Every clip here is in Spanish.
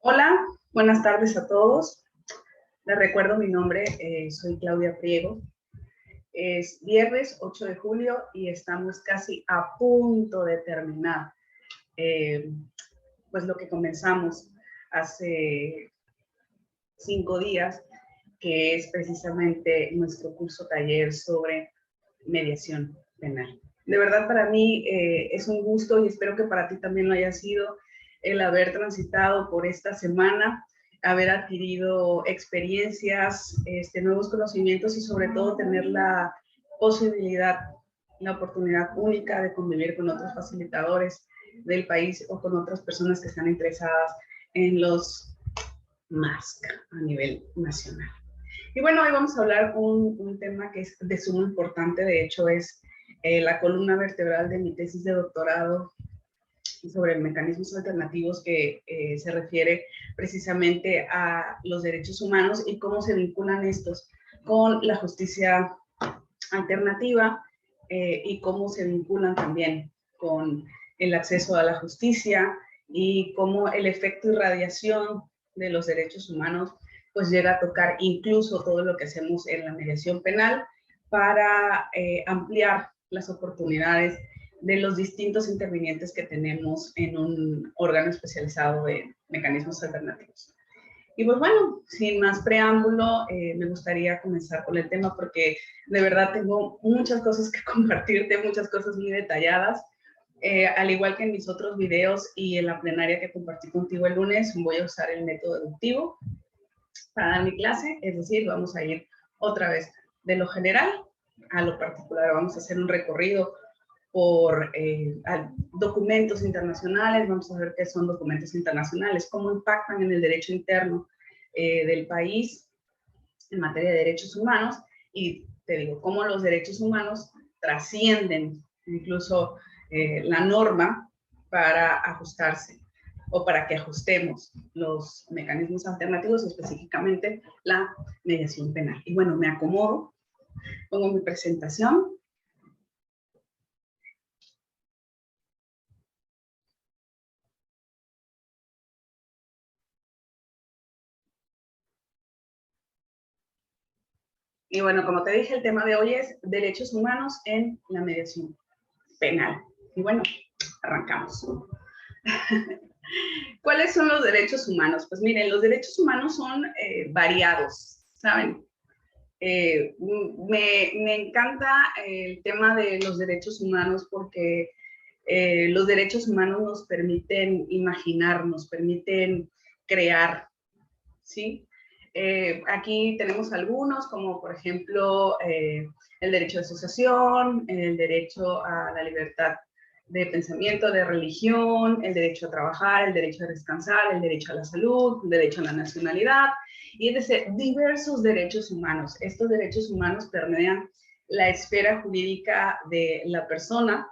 Hola, buenas tardes a todos. Les recuerdo mi nombre, soy Claudia Priego. Es viernes 8 de julio y estamos casi a punto de terminar pues lo que comenzamos hace 5 días, que es precisamente nuestro curso taller sobre mediación penal. De verdad, para mí es un gusto y espero que para ti también lo haya sido el haber transitado por esta semana, haber adquirido experiencias, nuevos conocimientos y sobre todo tener la posibilidad, la oportunidad única de convivir con otros facilitadores del país o con otras personas que están interesadas en los MASC a nivel nacional. Y bueno, hoy vamos a hablar un tema que es de suma importante, de hecho es la columna vertebral de mi tesis de doctorado sobre mecanismos alternativos que se refiere precisamente a los derechos humanos y cómo se vinculan estos con la justicia alternativa y cómo se vinculan también con el acceso a la justicia y cómo el efecto irradiación de los derechos humanos pues llega a tocar incluso todo lo que hacemos en la mediación penal para ampliar las oportunidades de los distintos intervinientes que tenemos en un órgano especializado de mecanismos alternativos. Y pues bueno, sin más preámbulo, me gustaría comenzar con el tema porque de verdad tengo muchas cosas que compartirte, muchas cosas muy detalladas. Al igual que en mis otros videos y en la plenaria que compartí contigo el lunes, voy a usar el método deductivo para dar mi clase, es decir, vamos a ir otra vez de lo general a lo particular. Vamos a hacer un recorrido por documentos internacionales, vamos a ver qué son documentos internacionales, cómo impactan en el derecho interno del país en materia de derechos humanos, y te digo, cómo los derechos humanos trascienden incluso la norma para ajustarse o para que ajustemos los mecanismos alternativos, específicamente la mediación penal. Y bueno, me acomodo, pongo mi presentación. Y bueno, como te dije, el tema de hoy es derechos humanos en la mediación penal. Y bueno, arrancamos. ¿Cuáles son los derechos humanos? Pues miren, los derechos humanos son variados, ¿saben? Me encanta el tema de los derechos humanos porque los derechos humanos nos permiten imaginar, nos permiten crear, ¿sí? Aquí tenemos algunos, como por ejemplo el derecho de asociación, el derecho a la libertad de pensamiento, de religión, el derecho a trabajar, el derecho a descansar, el derecho a la salud, el derecho a la nacionalidad, y es decir, diversos derechos humanos. Estos derechos humanos permean la esfera jurídica de la persona.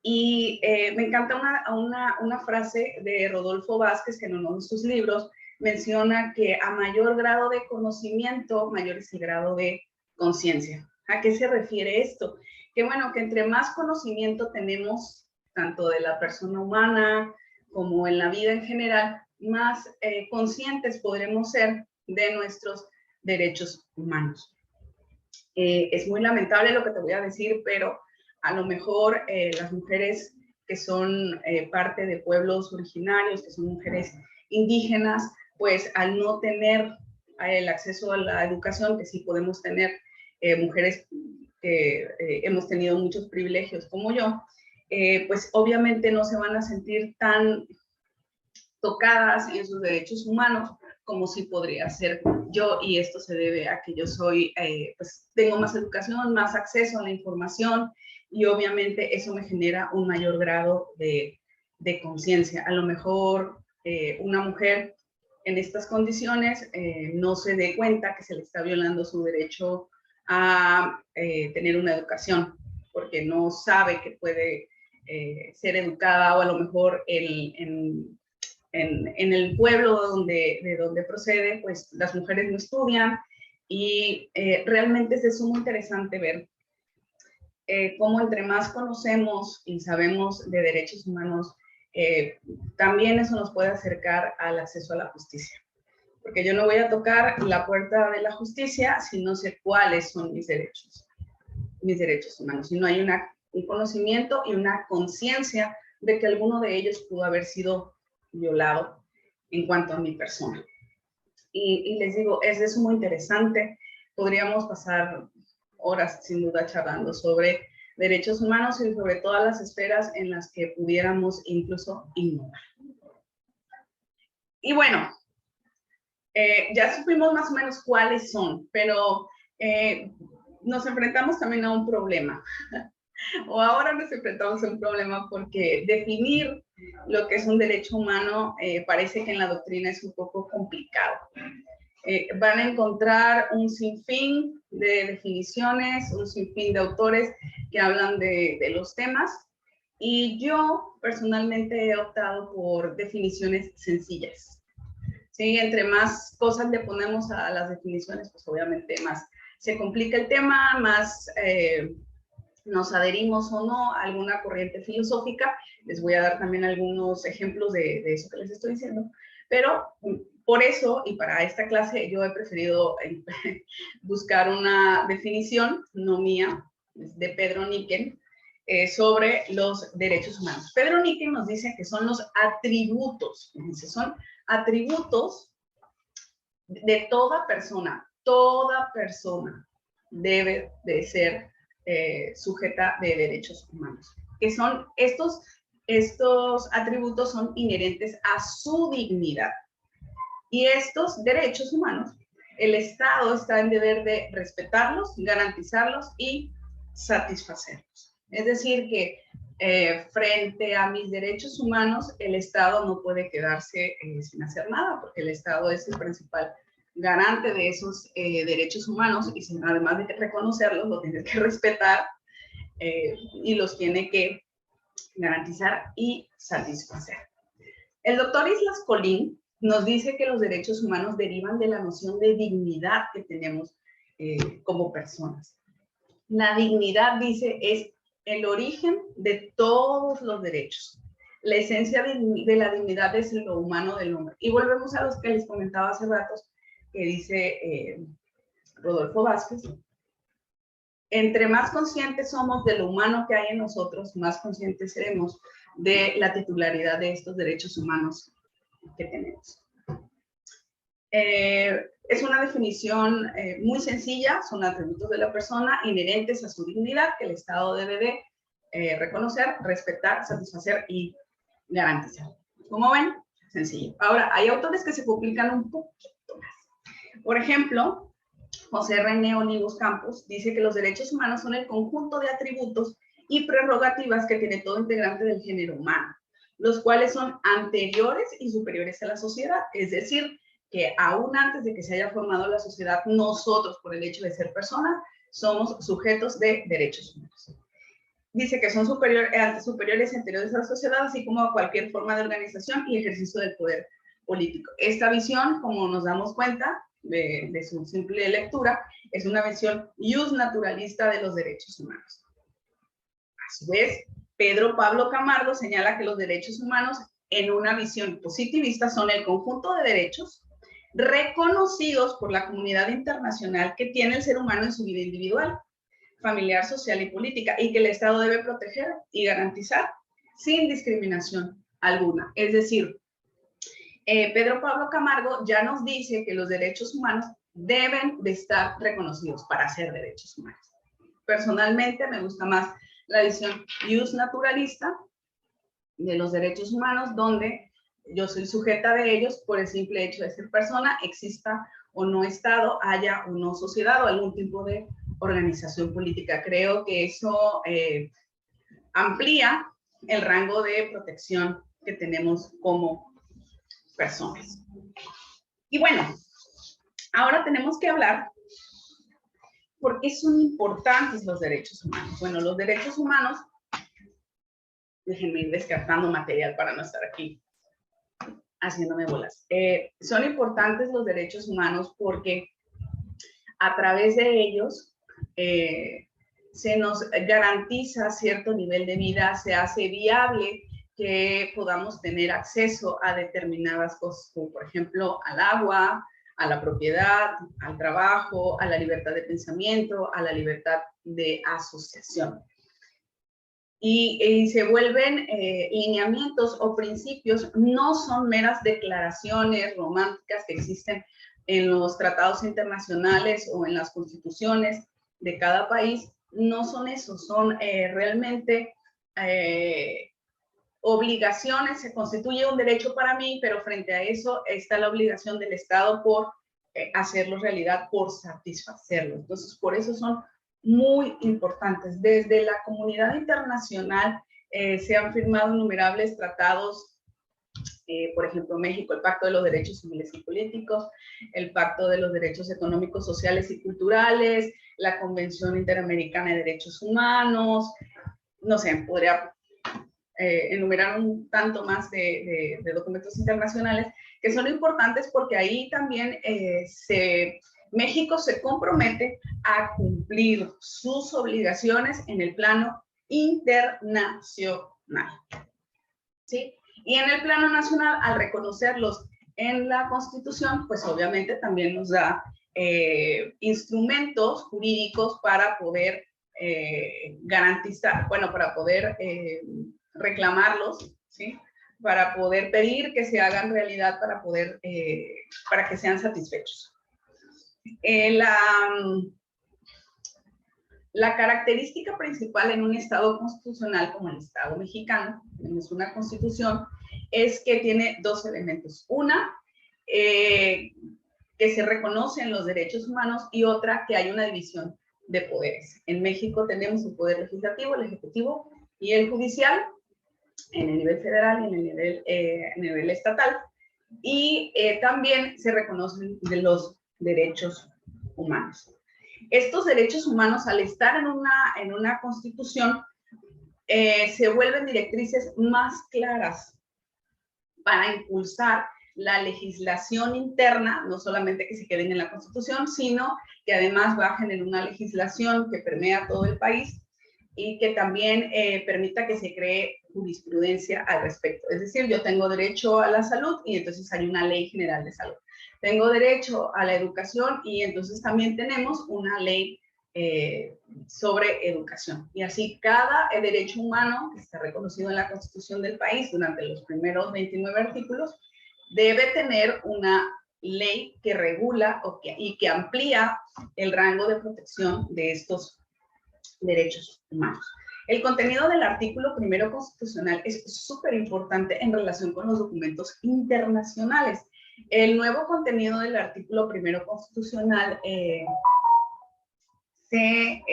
Y me encanta una frase de Rodolfo Vázquez, que en uno de sus libros menciona que a mayor grado de conocimiento, mayor es el grado de conciencia. ¿A qué se refiere esto? Que bueno, que entre más conocimiento tenemos, tanto de la persona humana como en la vida en general, más conscientes podremos ser de nuestros derechos humanos. Es muy lamentable lo que te voy a decir, pero a lo mejor las mujeres que son parte de pueblos originarios, que son mujeres indígenas, pues al no tener el acceso a la educación, que sí podemos tener mujeres que hemos tenido muchos privilegios como yo, pues obviamente no se van a sentir tan tocadas en sus derechos humanos como si podría ser yo, y esto se debe a que yo soy, pues tengo más educación, más acceso a la información, y obviamente eso me genera un mayor grado de conciencia. A lo mejor una mujer en estas condiciones no se dé cuenta que se le está violando su derecho a tener una educación, porque no sabe que puede ser educada, o a lo mejor en el pueblo de donde procede, pues las mujeres no estudian, y realmente es muy interesante ver cómo entre más conocemos y sabemos de derechos humanos también eso nos puede acercar al acceso a la justicia. Porque yo no voy a tocar la puerta de la justicia si no sé cuáles son mis derechos humanos, si no hay un conocimiento y una conciencia de que alguno de ellos pudo haber sido violado en cuanto a mi persona. Y les digo, es de sumo interesante. Podríamos pasar horas sin duda charlando sobre derechos humanos y sobre todas las esferas en las que pudiéramos incluso innovar. Y bueno, ya supimos más o menos cuáles son, pero nos enfrentamos también a un problema. O ahora nos enfrentamos a un problema porque definir lo que es un derecho humano parece que en la doctrina es un poco complicado. Van a encontrar un sinfín de definiciones, un sinfín de autores que hablan de los temas, y yo personalmente he optado por definiciones sencillas. ¿Sí? Entre más cosas le ponemos a las definiciones, pues obviamente más se complica el tema, más nos adherimos o no a alguna corriente filosófica. Les voy a dar también algunos ejemplos de eso que les estoy diciendo, pero por eso, y para esta clase, yo he preferido buscar una definición, no mía, de Pedro Niken, sobre los derechos humanos. Pedro Niken nos dice que son los atributos, fíjense, son atributos de toda persona debe de ser sujeta de derechos humanos, que son estos atributos son inherentes a su dignidad. Y estos derechos humanos, el Estado está en deber de respetarlos, garantizarlos y satisfacerlos. Es decir, que frente a mis derechos humanos, el Estado no puede quedarse sin hacer nada, porque el Estado es el principal garante de esos derechos humanos, y además de reconocerlos, lo tiene que respetar y los tiene que garantizar y satisfacer. El doctor Islas Colín nos dice que los derechos humanos derivan de la noción de dignidad que tenemos como personas. La dignidad, dice, es el origen de todos los derechos. La esencia de la dignidad es lo humano del hombre. Y volvemos a los que les comentaba hace ratos, que dice Rodolfo Vázquez. Entre más conscientes somos de lo humano que hay en nosotros, más conscientes seremos de la titularidad de estos derechos humanos que tenemos. Es una definición muy sencilla, son atributos de la persona inherentes a su dignidad que el Estado debe de reconocer, respetar, satisfacer y garantizar. Como ven, sencillo. Ahora, hay autores que se complican un poquito más. Por ejemplo, José René Olivos Campos dice que los derechos humanos son el conjunto de atributos y prerrogativas que tiene todo integrante del género humano, los cuales son anteriores y superiores a la sociedad, es decir, que aún antes de que se haya formado la sociedad, nosotros, por el hecho de ser personas, somos sujetos de derechos humanos. Dice que son superiores y anteriores a la sociedad, así como a cualquier forma de organización y ejercicio del poder político. Esta visión, como nos damos cuenta de su simple lectura, es una visión naturalista de los derechos humanos. A su vez, Pedro Pablo Camargo señala que los derechos humanos, en una visión positivista, son el conjunto de derechos reconocidos por la comunidad internacional que tiene el ser humano en su vida individual, familiar, social y política, y que el Estado debe proteger y garantizar sin discriminación alguna. Es decir, Pedro Pablo Camargo ya nos dice que los derechos humanos deben de estar reconocidos para ser derechos humanos. Personalmente me gusta más la visión naturalista de los derechos humanos, donde yo soy sujeta de ellos por el simple hecho de ser persona, exista o no Estado, haya o no sociedad o algún tipo de organización política. Creo que eso amplía el rango de protección que tenemos como personas. Y bueno, ahora tenemos que hablar por qué son importantes los derechos humanos. Bueno, los derechos humanos, déjenme ir descartando material para no estar aquí haciéndome bolas. Son importantes los derechos humanos porque a través de ellos se nos garantiza cierto nivel de vida, se hace viable que podamos tener acceso a determinadas cosas, como por ejemplo al agua, a la propiedad, al trabajo, a la libertad de pensamiento, a la libertad de asociación. Y se vuelven lineamientos o principios, no son meras declaraciones románticas que existen en los tratados internacionales o en las constituciones de cada país, no son eso, son realmente obligaciones. Se constituye un derecho para mí, pero frente a eso está la obligación del Estado por hacerlo realidad, por satisfacerlo. Entonces, por eso son muy importantes. Desde la comunidad internacional se han firmado innumerables tratados, por ejemplo, México, el Pacto de los Derechos Civiles y Políticos, el Pacto de los Derechos Económicos, Sociales y Culturales, la Convención Interamericana de Derechos Humanos, no sé, podría enumerar un tanto más de documentos internacionales que son importantes porque ahí también México se compromete a cumplir sus obligaciones en el plano internacional, ¿sí? Y en el plano nacional, al reconocerlos en la Constitución, pues obviamente también nos da instrumentos jurídicos para poder garantizar, bueno, para poder reclamarlos, ¿sí? Para poder pedir que se hagan realidad, para que sean satisfechos. La característica principal en un Estado constitucional como el Estado mexicano, es una constitución, es que tiene dos elementos. Una, que se reconocen los derechos humanos, y otra, que hay una división de poderes. En México tenemos el poder legislativo, el ejecutivo y el judicial, en el nivel federal y en el nivel estatal. Y también se reconocen de los derechos humanos. Estos derechos humanos, al estar en una constitución, se vuelven directrices más claras para impulsar la legislación interna, no solamente que se queden en la Constitución, sino que además bajen en una legislación que permea todo el país y que también permita que se cree jurisprudencia al respecto. Es decir, yo tengo derecho a la salud y entonces hay una ley general de salud. Tengo derecho a la educación y entonces también tenemos una ley sobre educación. Y así cada derecho humano que está reconocido en la Constitución del país durante los primeros 29 artículos debe tener una ley que regula y que amplía el rango de protección de estos derechos humanos. El contenido del artículo primero constitucional es súper importante en relación con los documentos internacionales. El nuevo contenido del artículo primero constitucional se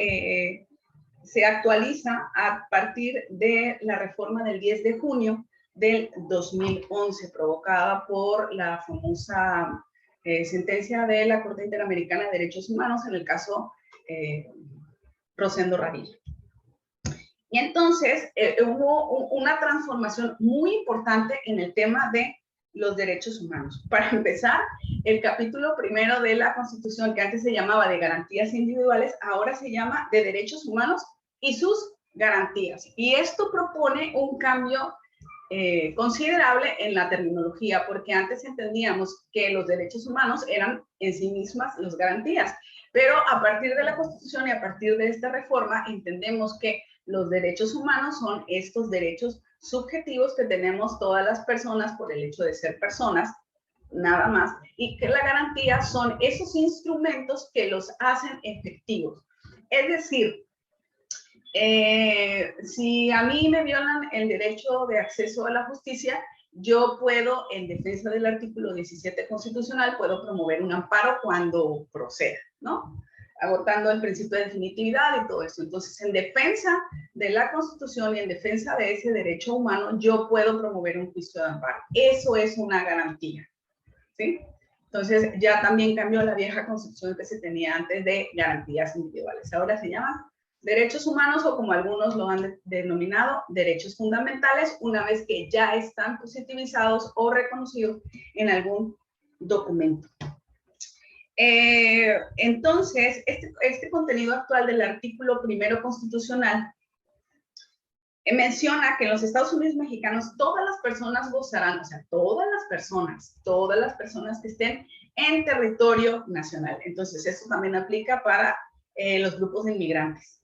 actualiza a partir de la reforma del 10 de junio del 2011, provocada por la famosa sentencia de la Corte Interamericana de Derechos Humanos en el caso Rosendo Radilla. Y entonces hubo una transformación muy importante en el tema de los derechos humanos. Para empezar, el capítulo primero de la Constitución, que antes se llamaba de garantías individuales, ahora se llama de derechos humanos y sus garantías. Y esto propone un cambio considerable en la terminología, porque antes entendíamos que los derechos humanos eran en sí mismas las garantías, pero a partir de la Constitución y a partir de esta reforma entendemos que los derechos humanos son estos derechos subjetivos que tenemos todas las personas por el hecho de ser personas, nada más, y que la garantía son esos instrumentos que los hacen efectivos. Es decir, si a mí me violan el derecho de acceso a la justicia, yo puedo, en defensa del artículo 17 constitucional, puedo promover un amparo cuando proceda, ¿no? Agotando el principio de definitividad y todo eso. Entonces, en defensa de la Constitución y en defensa de ese derecho humano, yo puedo promover un juicio de amparo. Eso es una garantía, ¿sí? Entonces, ya también cambió la vieja Constitución que se tenía antes de garantías individuales. Ahora se llama derechos humanos, o como algunos lo han denominado, derechos fundamentales, una vez que ya están positivizados o reconocidos en algún documento. Entonces, este contenido actual del artículo primero constitucional menciona que en los Estados Unidos mexicanos todas las personas gozarán, o sea, todas las personas que estén en territorio nacional. Entonces, eso también aplica para los grupos de inmigrantes.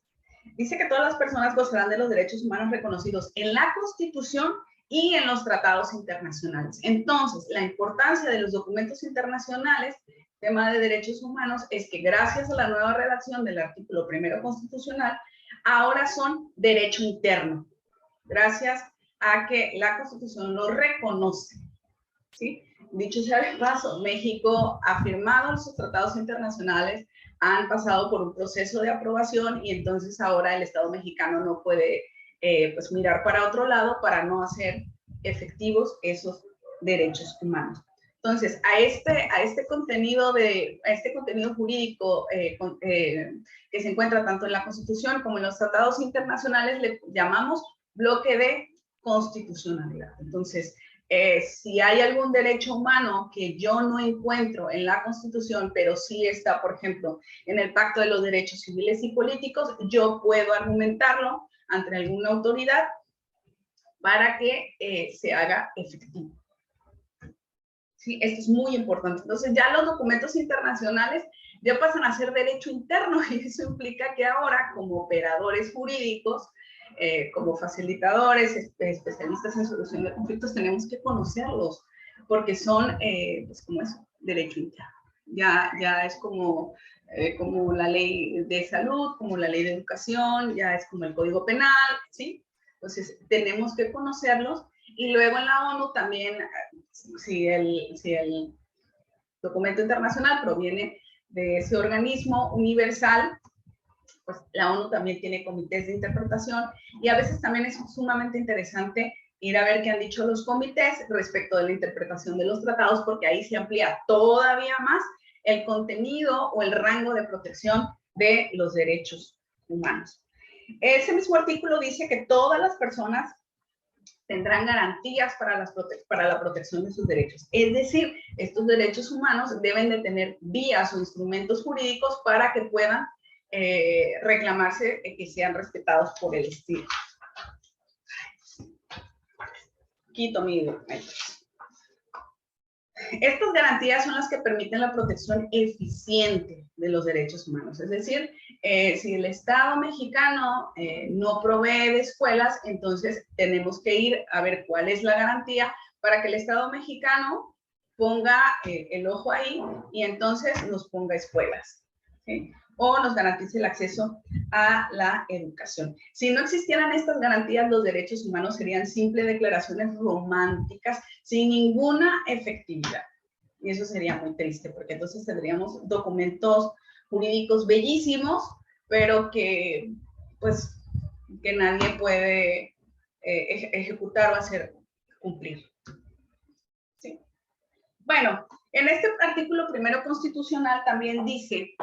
Dice que todas las personas gozarán de los derechos humanos reconocidos en la Constitución y en los tratados internacionales. Entonces, la importancia de los documentos internacionales, tema de derechos humanos, es que gracias a la nueva redacción del artículo primero constitucional, ahora son derecho interno, gracias a que la Constitución lo reconoce, ¿sí? Dicho sea de paso, México ha firmado sus tratados internacionales, han pasado por un proceso de aprobación y entonces ahora el Estado mexicano no puede pues mirar para otro lado para no hacer efectivos esos derechos humanos. Entonces, a este contenido jurídico que se encuentra tanto en la Constitución como en los tratados internacionales le llamamos bloque de constitucionalidad. Entonces, si hay algún derecho humano que yo no encuentro en la Constitución, pero sí está, por ejemplo, en el Pacto de los Derechos Civiles y Políticos, yo puedo argumentarlo ante alguna autoridad para que se haga efectivo. Sí, esto es muy importante. Entonces, ya los documentos internacionales ya pasan a ser derecho interno y eso implica que ahora, como operadores jurídicos, como facilitadores, especialistas en solución de conflictos, tenemos que conocerlos, porque son, pues como eso, derecho interno. Ya es como la ley de salud, como la ley de educación, ya es como el Código Penal, ¿sí? Entonces, tenemos que conocerlos y luego en la ONU también, si el documento internacional proviene de ese organismo universal, pues la ONU también tiene comités de interpretación y a veces también es sumamente interesante ir a ver qué han dicho los comités respecto de la interpretación de los tratados, porque ahí se amplía todavía más el contenido o el rango de protección de los derechos humanos. Ese mismo artículo dice que todas las personas tendrán garantías para la protección de sus derechos. Es decir, estos derechos humanos deben de tener vías o instrumentos jurídicos para que puedan reclamarse que sean respetados por el Estado. Quito mi documento. Estas garantías son las que permiten la protección eficiente de los derechos humanos. Es decir, si el Estado mexicano no provee de escuelas, entonces tenemos que ir a ver cuál es la garantía para que el Estado mexicano ponga el ojo ahí y entonces nos ponga escuelas, ¿sí? O nos garantice el acceso a la educación. Si no existieran estas garantías, los derechos humanos serían simples declaraciones románticas sin ninguna efectividad. Y eso sería muy triste, porque entonces tendríamos documentos jurídicos bellísimos, pero que, pues, que nadie puede ejecutar o hacer cumplir. ¿Sí? Bueno, en este artículo primero constitucional también dice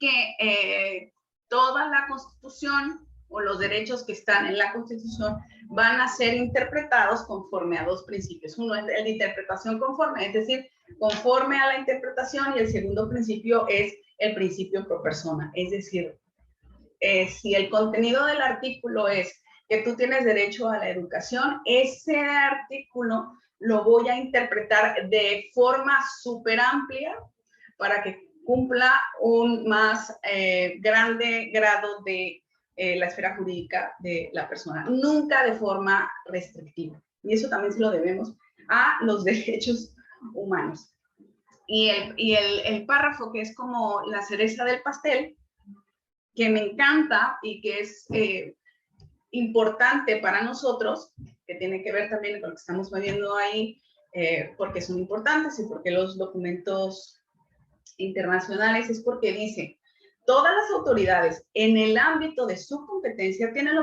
que toda la Constitución o los derechos que están en la Constitución van a ser interpretados conforme a dos principios. Uno es el de interpretación conforme, es decir, conforme a la interpretación, y el segundo principio es el principio pro persona, es decir, si el contenido del artículo es que tú tienes derecho a la educación, ese artículo lo voy a interpretar de forma súper amplia para que cumpla un más grande grado de la esfera jurídica de la persona, nunca de forma restrictiva. Y eso también se lo debemos a los derechos humanos. Y el párrafo que es como la cereza del pastel, que me encanta y que es importante para nosotros, que tiene que ver también con lo que estamos viendo ahí, porque son importantes y porque los documentos internacionales, es porque dice: todas las autoridades en el ámbito de su competencia tienen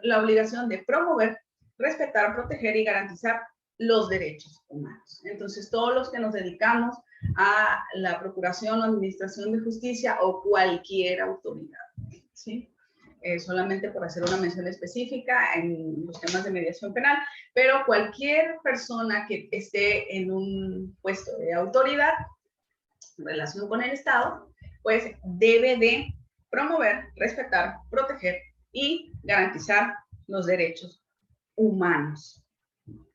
la obligación de promover, respetar, proteger y garantizar los derechos humanos. Entonces, todos los que nos dedicamos a la procuración o administración de justicia o cualquier autoridad, ¿sí? Solamente por hacer una mención específica en los temas de mediación penal, pero cualquier persona que esté en un puesto de autoridad en relación con el Estado, pues debe de promover, respetar, proteger y garantizar los derechos humanos.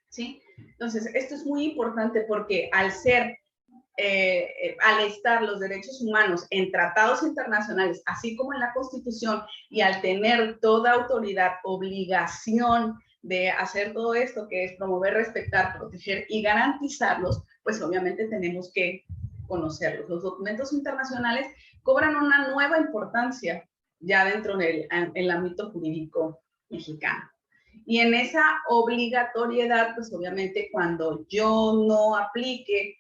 ¿Sí? Entonces, esto es muy importante porque al estar los derechos humanos en tratados internacionales, así como en la Constitución, y al tener toda autoridad obligación de hacer todo esto, que es promover, respetar, proteger y garantizarlos, pues obviamente tenemos que conocerlos. Los documentos internacionales cobran una nueva importancia ya dentro del ámbito jurídico mexicano. Y en esa obligatoriedad, pues obviamente cuando yo no aplique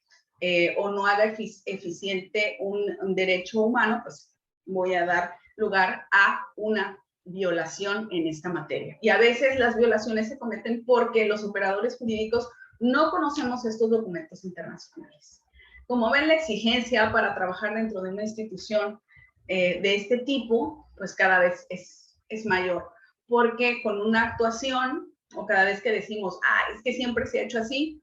o no haga eficiente un derecho humano, pues voy a dar lugar a una violación en esta materia. Y a veces las violaciones se cometen porque los operadores jurídicos no conocemos estos documentos internacionales. Como ven, la exigencia para trabajar dentro de una institución de este tipo, pues cada vez es mayor, porque con una actuación o cada vez que decimos, es que siempre se ha hecho así,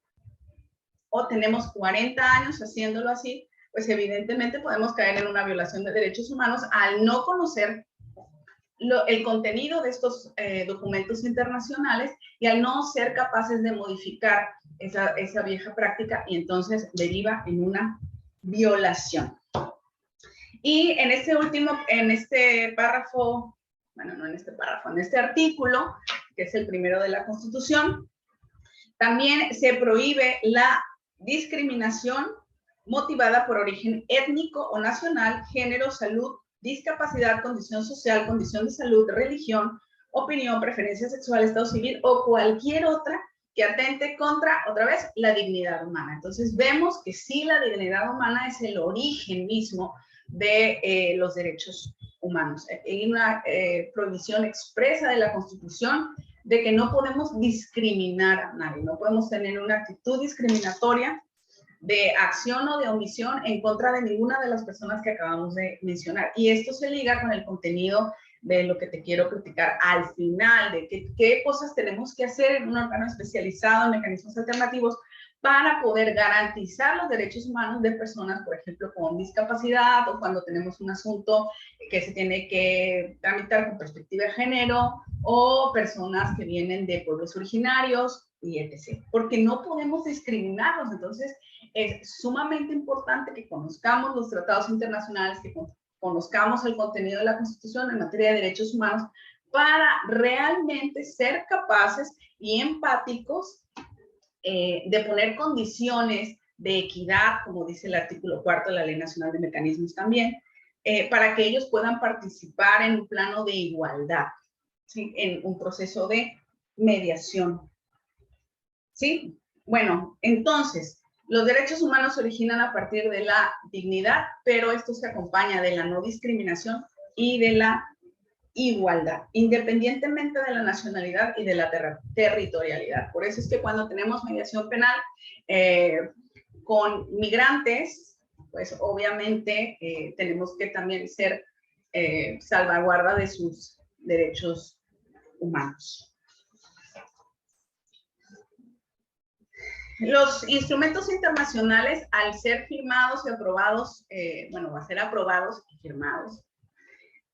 o tenemos 40 años haciéndolo así, pues evidentemente podemos caer en una violación de derechos humanos al no conocer el contenido de estos documentos internacionales y al no ser capaces de modificar esa vieja práctica, y entonces deriva en una violación. Y en este párrafo, bueno, no en este párrafo, en este artículo, que es el primero de la Constitución, también se prohíbe la discriminación motivada por origen étnico o nacional, género, salud, discapacidad, condición social, condición de salud, religión, opinión, preferencia sexual, estado civil o cualquier otra que atente contra, otra vez, la dignidad humana. Entonces vemos que sí, la dignidad humana es el origen mismo de los derechos humanos. Hay una prohibición expresa de la Constitución de que no podemos discriminar a nadie, no podemos tener una actitud discriminatoria de acción o de omisión en contra de ninguna de las personas que acabamos de mencionar. Y esto se liga con el contenido de lo que te quiero criticar al final, de qué cosas tenemos que hacer en un órgano especializado en mecanismos alternativos para poder garantizar los derechos humanos de personas, por ejemplo, con discapacidad, o cuando tenemos un asunto que se tiene que tramitar con perspectiva de género, o personas que vienen de pueblos originarios, y etc. Porque no podemos discriminarlos. Entonces, es sumamente importante que conozcamos los tratados internacionales, que conozcamos el contenido de la Constitución en materia de derechos humanos, para realmente ser capaces y empáticos de poner condiciones de equidad, como dice el artículo 4 de la Ley Nacional de Mecanismos también, para que ellos puedan participar en un plano de igualdad, ¿sí? En un proceso de mediación. ¿Sí? Bueno, entonces, los derechos humanos se originan a partir de la dignidad, pero esto se acompaña de la no discriminación y de la igualdad, independientemente de la nacionalidad y de la territorialidad. Por eso es que cuando tenemos mediación penal con migrantes, pues obviamente tenemos que también ser salvaguarda de sus derechos humanos. Los instrumentos internacionales, al ser firmados y aprobados, va a ser aprobados y firmados,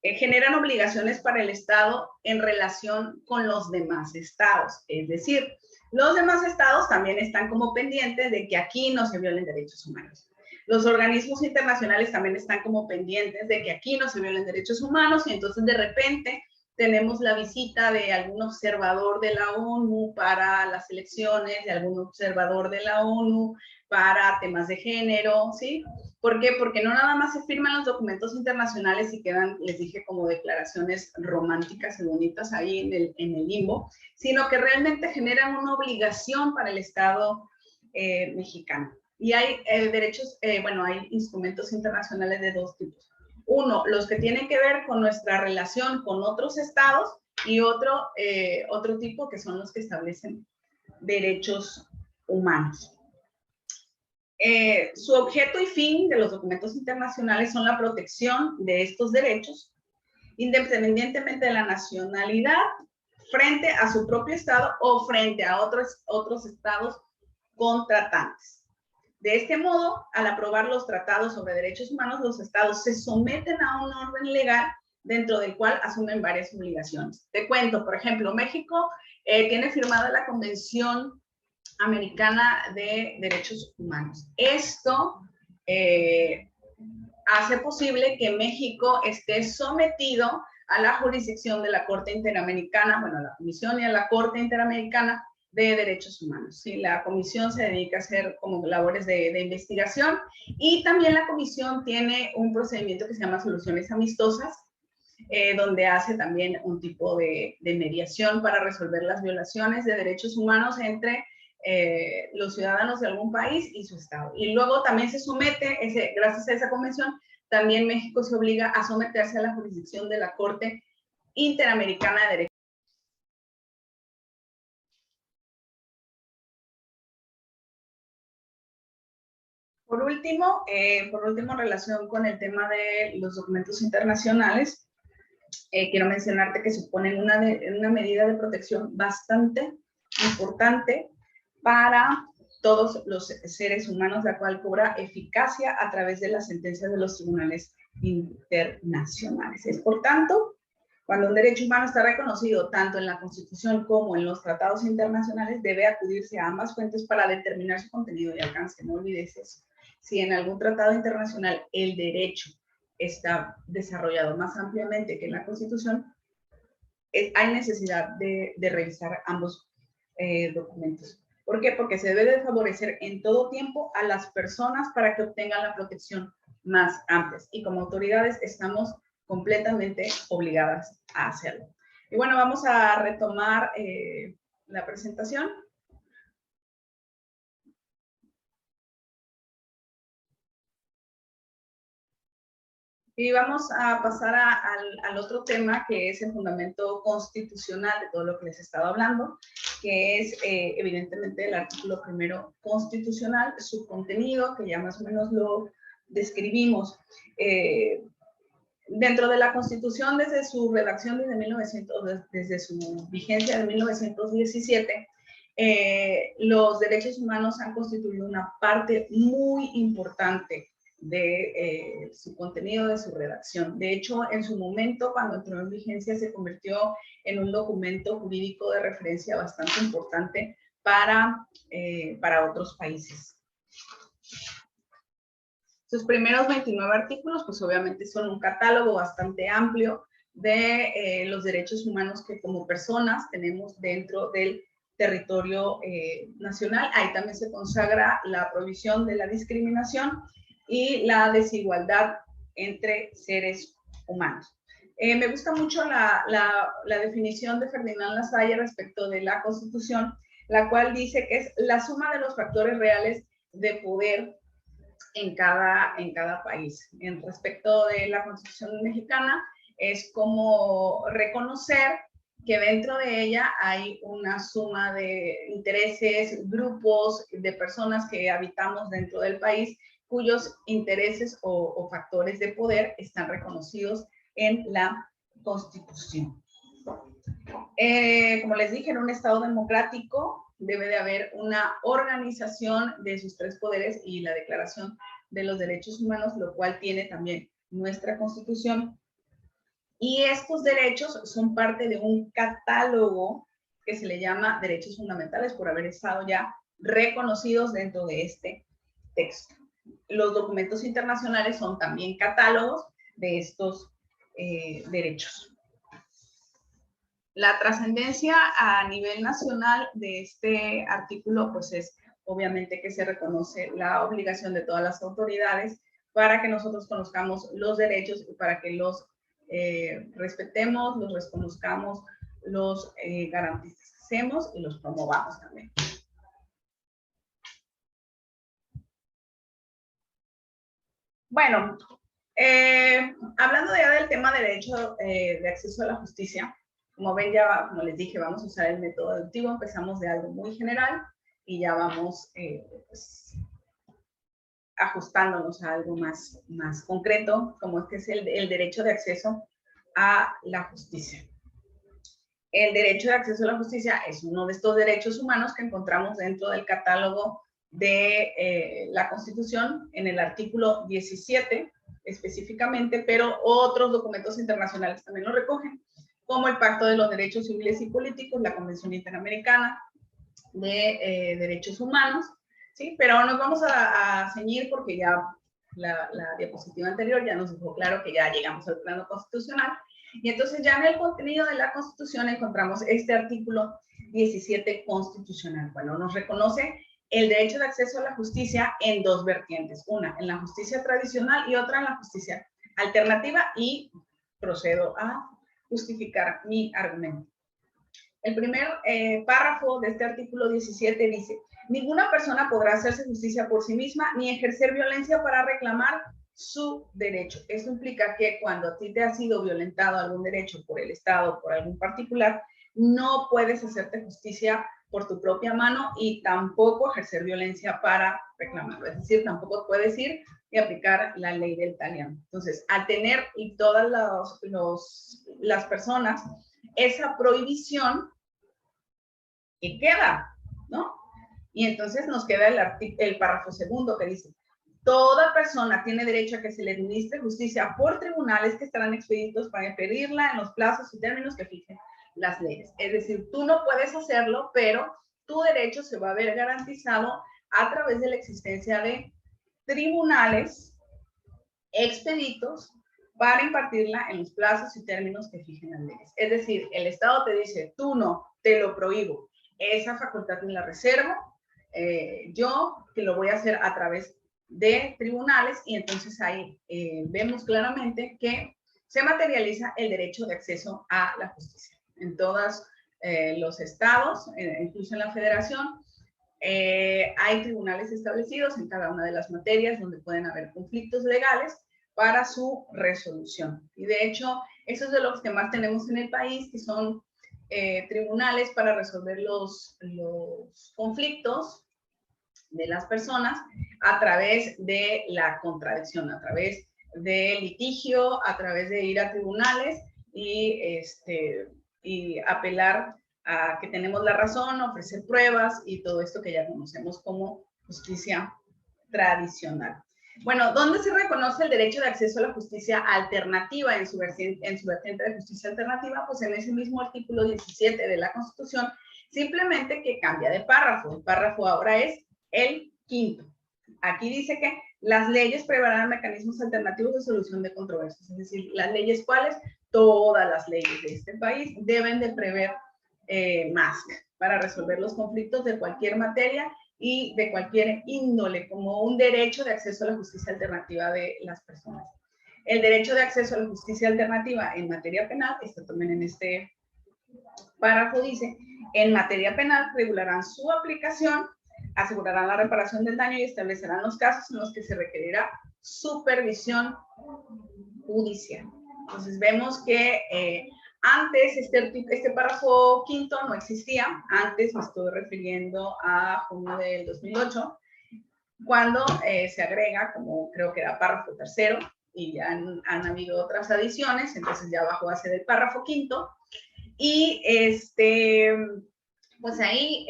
generan obligaciones para el Estado en relación con los demás estados. Es decir, los demás estados también están como pendientes de que aquí no se violen derechos humanos. Los organismos internacionales también están como pendientes de que aquí no se violen derechos humanos, y entonces de repente tenemos la visita de algún observador de la ONU para las elecciones, de algún observador de la ONU para temas de género, ¿sí? ¿Por qué? Porque no nada más se firman los documentos internacionales y quedan, les dije, como declaraciones románticas y bonitas ahí en el limbo, sino que realmente generan una obligación para el Estado mexicano. Y hay hay instrumentos internacionales de dos tipos. Uno, los que tienen que ver con nuestra relación con otros estados, y otro tipo que son los que establecen derechos humanos. Su objeto y fin de los documentos internacionales son la protección de estos derechos, independientemente de la nacionalidad, frente a su propio estado o frente a otros estados contratantes. De este modo, al aprobar los tratados sobre derechos humanos, los estados se someten a un orden legal dentro del cual asumen varias obligaciones. Te cuento, por ejemplo, México tiene firmada la Convención Americana de Derechos Humanos. Esto hace posible que México esté sometido a la jurisdicción de la Corte Interamericana, bueno, a la Comisión y a la Corte Interamericana de Derechos Humanos. ¿Sí? La comisión se dedica a hacer como labores de investigación, y también la comisión tiene un procedimiento que se llama soluciones amistosas, donde hace también un tipo de mediación para resolver las violaciones de derechos humanos entre los ciudadanos de algún país y su Estado. Y luego también se somete, gracias a esa convención, también México se obliga a someterse a la jurisdicción de la Corte Interamericana de Derechos. Por último, en relación con el tema de los documentos internacionales, quiero mencionarte que suponen una medida de protección bastante importante para todos los seres humanos, la cual cobra eficacia a través de las sentencias de los tribunales internacionales. Es, por tanto, cuando un derecho humano está reconocido tanto en la Constitución como en los tratados internacionales, debe acudirse a ambas fuentes para determinar su contenido y alcance. No olvides eso. Si en algún tratado internacional el derecho está desarrollado más ampliamente que en la Constitución, hay necesidad de revisar ambos documentos. ¿Por qué? Porque se debe de favorecer en todo tiempo a las personas para que obtengan la protección más amplia. Y como autoridades estamos completamente obligadas a hacerlo. Y bueno, vamos a retomar la presentación. Y vamos a pasar al otro tema, que es el fundamento constitucional de todo lo que les estaba hablando, que es evidentemente el artículo primero constitucional, su contenido, que ya más o menos lo describimos. Dentro de la Constitución, desde su redacción desde su vigencia de 1917, los derechos humanos han constituido una parte muy importante de su contenido, de su redacción. De hecho, en su momento, cuando entró en vigencia, se convirtió en un documento jurídico de referencia bastante importante para otros países. Sus primeros 29 artículos, pues obviamente son un catálogo bastante amplio de los derechos humanos que como personas tenemos dentro del territorio nacional. Ahí también se consagra la prohibición de la discriminación y la desigualdad entre seres humanos. Me gusta mucho la definición de Ferdinand Lassalle respecto de la Constitución, la cual dice que es la suma de los factores reales de poder en cada país. En respecto de la Constitución mexicana, es como reconocer que dentro de ella hay una suma de intereses, grupos de personas que habitamos dentro del país, cuyos intereses o factores de poder están reconocidos en la Constitución. Como les dije, en un Estado democrático debe de haber una organización de sus tres poderes y la Declaración de los Derechos Humanos, lo cual tiene también nuestra Constitución. Y estos derechos son parte de un catálogo que se le llama derechos fundamentales por haber estado ya reconocidos dentro de este texto. Los documentos internacionales son también catálogos de estos derechos. La trascendencia a nivel nacional de este artículo, pues es obviamente que se reconoce la obligación de todas las autoridades para que nosotros conozcamos los derechos y para que los respetemos, los reconozcamos, los garanticemos y los promovamos también. Bueno, hablando ya del tema de derecho de acceso a la justicia, como ven, ya, como les dije, vamos a usar el método deductivo. Empezamos de algo muy general y ya vamos pues, ajustándonos a algo más concreto, como es que es el derecho de acceso a la justicia. El derecho de acceso a la justicia es uno de estos derechos humanos que encontramos dentro del catálogo de la Constitución en el artículo 17, específicamente, pero otros documentos internacionales también lo recogen, como el Pacto de los Derechos Civiles y Políticos, la Convención Interamericana de Derechos Humanos, ¿sí? Pero nos vamos a ceñir porque ya la diapositiva anterior ya nos dejó claro que ya llegamos al plano constitucional. Y entonces ya en el contenido de la Constitución encontramos este artículo 17 constitucional. Bueno, nos reconoce el derecho de acceso a la justicia en dos vertientes. Una, en la justicia tradicional y otra en la justicia alternativa, y procedo a justificar mi argumento. El primer párrafo de este artículo 17 dice: ninguna persona podrá hacerse justicia por sí misma ni ejercer violencia para reclamar su derecho. Esto implica que cuando a ti te ha sido violentado algún derecho por el Estado, por algún particular, no puedes hacerte justicia por tu propia mano y tampoco ejercer violencia para reclamarlo. Es decir, tampoco puedes ir y aplicar la ley del talión. Entonces, al tener y todas las personas esa prohibición, que queda, ¿no? Y entonces nos queda el párrafo segundo que dice: toda persona tiene derecho a que se le administre justicia por tribunales que estarán expeditos para impedirla en los plazos y términos que fijen las leyes. Es decir, tú no puedes hacerlo, pero tu derecho se va a ver garantizado a través de la existencia de tribunales expeditos para impartirla en los plazos y términos que fijen las leyes. Es decir, el Estado te dice: tú no, te lo prohíbo. Esa facultad me la reservo, yo que lo voy a hacer a través de tribunales, y entonces ahí vemos claramente que se materializa el derecho de acceso a la justicia. En todos los estados, incluso en la federación, hay tribunales establecidos en cada una de las materias donde pueden haber conflictos legales para su resolución. Y de hecho, esos de los que más tenemos en el país, que son tribunales para resolver los conflictos de las personas a través de la contradicción, a través de litigio, a través de ir a tribunales y apelar a que tenemos la razón, ofrecer pruebas y todo esto que ya conocemos como justicia tradicional. Bueno, ¿dónde se reconoce el derecho de acceso a la justicia alternativa en su vertiente de justicia alternativa? Pues en ese mismo artículo 17 de la Constitución, simplemente que cambia de párrafo. El párrafo ahora es el quinto. Aquí dice que las leyes preverán mecanismos alternativos de solución de controversias. Es decir, las leyes, ¿cuáles? Todas las leyes de este país deben de prever MASC para resolver los conflictos de cualquier materia y de cualquier índole, como un derecho de acceso a la justicia alternativa de las personas. El derecho de acceso a la justicia alternativa en materia penal, esto también en este párrafo dice: en materia penal regularán su aplicación, asegurarán la reparación del daño y establecerán los casos en los que se requerirá supervisión judicial. Entonces vemos que antes este párrafo quinto no existía. Antes me estoy refiriendo a junio del 2008, cuando se agrega, como creo que era párrafo tercero, y ya han habido otras adiciones, entonces ya bajó a ser el párrafo quinto. Y pues ahí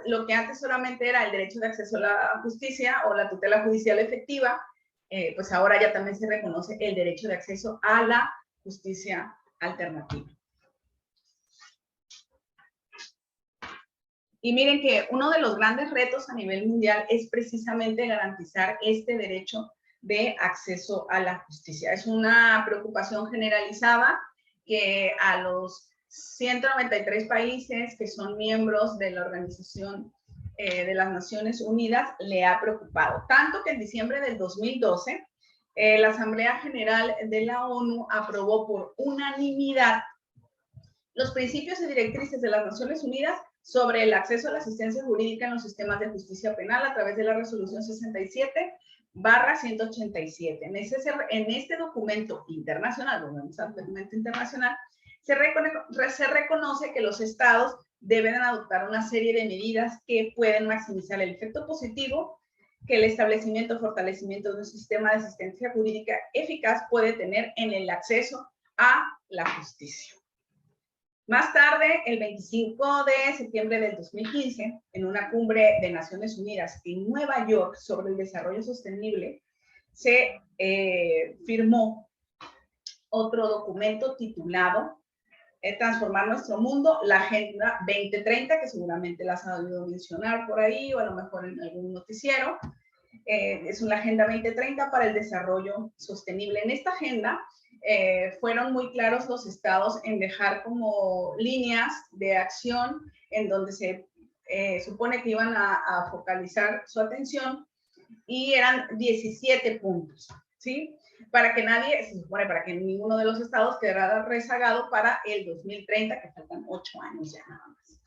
lo que antes solamente era el derecho de acceso a la justicia o la tutela judicial efectiva, pues ahora ya también se reconoce el derecho de acceso a la justicia alternativa. Y miren que uno de los grandes retos a nivel mundial es precisamente garantizar este derecho de acceso a la justicia. Es una preocupación generalizada que a los 193 países que son miembros de la Organización de las Naciones Unidas le ha preocupado. Tanto que en diciembre del 2012, la Asamblea General de la ONU aprobó por unanimidad los principios y directrices de las Naciones Unidas sobre el acceso a la asistencia jurídica en los sistemas de justicia penal a través de la resolución 67/187. En este documento internacional, volvemos al documento internacional, se reconoce que los estados deben adoptar una serie de medidas que pueden maximizar el efecto positivo que el establecimiento o fortalecimiento de un sistema de asistencia jurídica eficaz puede tener en el acceso a la justicia. Más tarde, el 25 de septiembre del 2015, en una cumbre de Naciones Unidas en Nueva York sobre el desarrollo sostenible, se firmó otro documento titulado Transformar nuestro mundo, la Agenda 2030, que seguramente las han oído mencionar por ahí o a lo mejor en algún noticiero. Es una Agenda 2030 para el desarrollo sostenible. En esta agenda fueron muy claros los estados en dejar como líneas de acción en donde se supone que iban a focalizar su atención, y eran 17 puntos, ¿sí? Para que nadie, se supone, para que ninguno de los estados quedara rezagado para el 2030, que faltan 8 años ya nada más.